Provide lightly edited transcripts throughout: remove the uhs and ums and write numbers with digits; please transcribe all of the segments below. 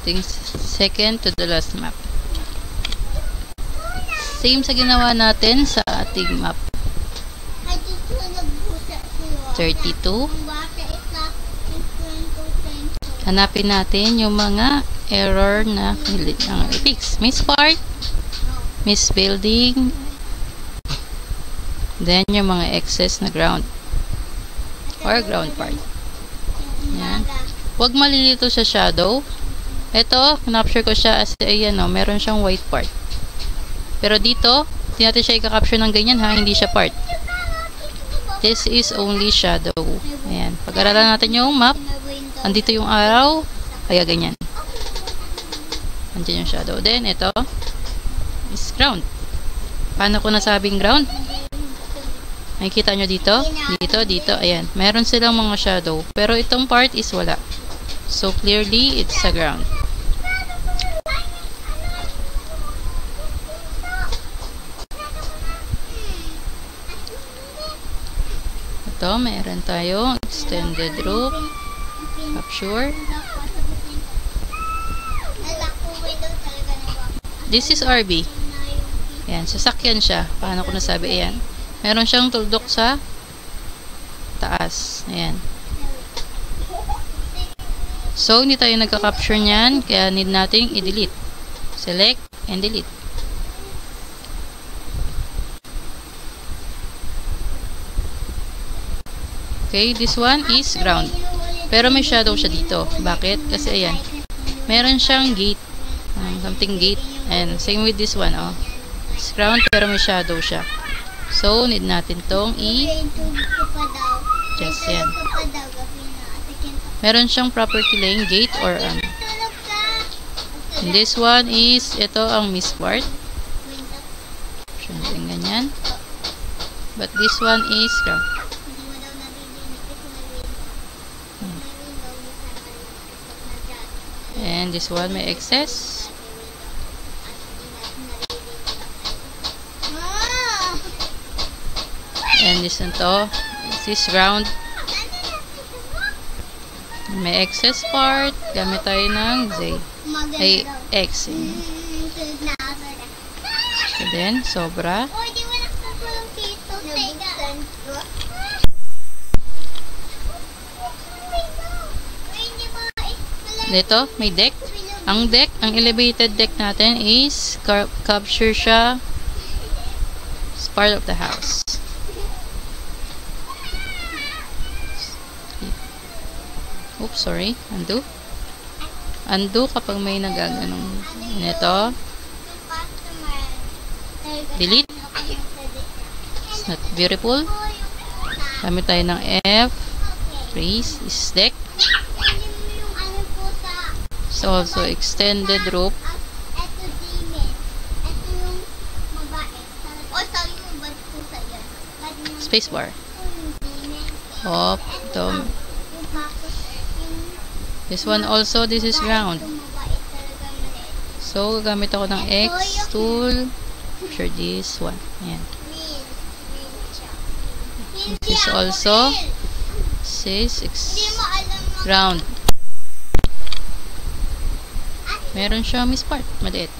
ating second to the last map. Same sa ginawa natin sa ating map. 32. Hanapin natin yung mga error na i-fix. Miss part, miss building, then yung mga excess na ground or ground part. Yan. Huwag malilito sa shadow. Ito, capture ko siya as ayan o, meron siyang white part. Pero dito, hindi natin siya i-capture ng ganyan ha, hindi siya part. This is only shadow. Ayan. Pag-aralan natin yung map, andito yung araw, kaya ganyan. Andiyan yung shadow. Then, ito is ground. Paano ko nasabing ground? Nakikita nyo dito? Dito. Ayan. Meron silang mga shadow. Pero itong part is wala. So, clearly, it's a ground. Ito, meron tayong extended roof. Capture. This is RB. Ayan, sasakyan siya. Paano ko nasabi? Ayan. Meron siyang tuldok sa taas. Ayan. So, hindi tayo nagka-capture niyan. Kaya need nating i-delete. Select and delete. Okay, this one is ground. Pero may shadow siya dito. Bakit? Kasi ayan. Meron siyang gate. Something gate. And same with this one, oh. It's ground pero may shadow siya. So, need natin tong just yan. Meron siyang property lane, gate or And this one is, ito ang miss part. Something ganyan. But this one is ground. And this one may excess. And this one to. This is ground. May excess part. Gamit tayo ng Z. Ay, X. So then, sobra. Dito, may deck. Ang deck, ang elevated deck natin is capture siya as part of the house. Oops, sorry. Undo. Undo kapag may nagaganong. Ito. Delete. It's not beautiful. Gamit tayo ng F. Freeze. Is deck. It's also extended rope. Spacebar. Up. This one also, this is ground. So, gamit ako ng X tool. Capture this one. Ayan. This is also ground. Meron siya miss part. Maliit.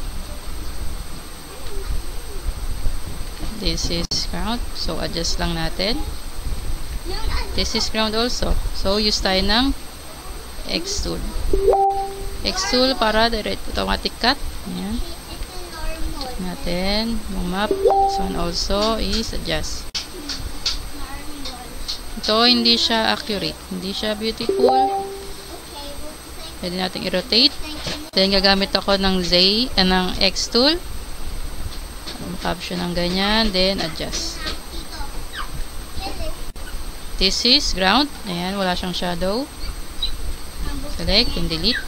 This is ground. So, adjust lang natin. This is ground also. So, use tayo ng X tool. X tool para direct automatic cut. Ayan. Check natin yung map. This one also is adjust. Ito, hindi siya accurate. Hindi siya beautiful. Pwede natin i-rotate. Then, gagamit ako ng ng X tool. Caption ng ganyan. Then, adjust. This is ground. Ayan, wala siyang shadow. Select and delete.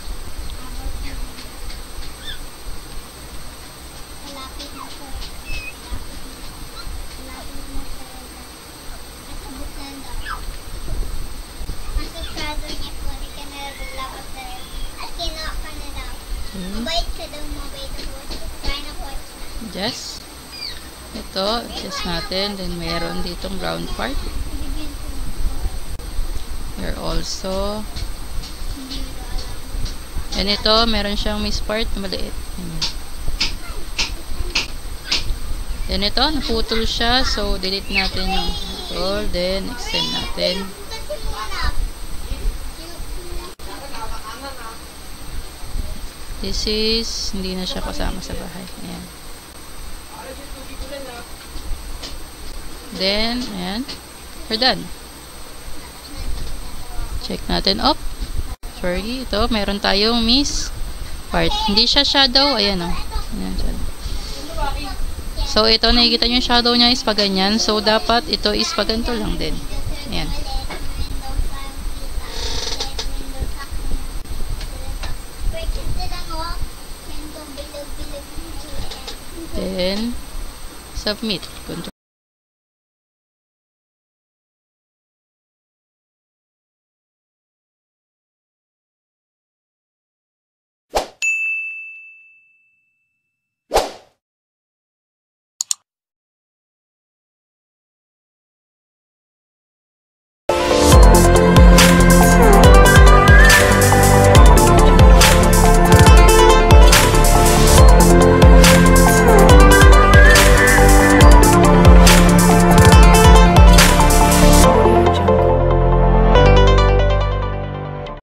Adjust. Ito, adjust natin. Then, mayroon ditong ground part. Here also. And ito, meron siyang miss part na maliit. Then ito, naputol siya. So, delete natin yung putol. Then, extend natin. This is, hindi na siya kasama sa bahay. Ayan. Then, ayan. We're done. Check natin. Oh, sorry. Ito, meron tayong miss part. Hindi siya shadow. Ayan o. Ayan, shadow. So, ito, nakikita nyo yung shadow niya is pa ganyan. So, dapat ito is pa ganito lang din. Ayan. Then, submit. Control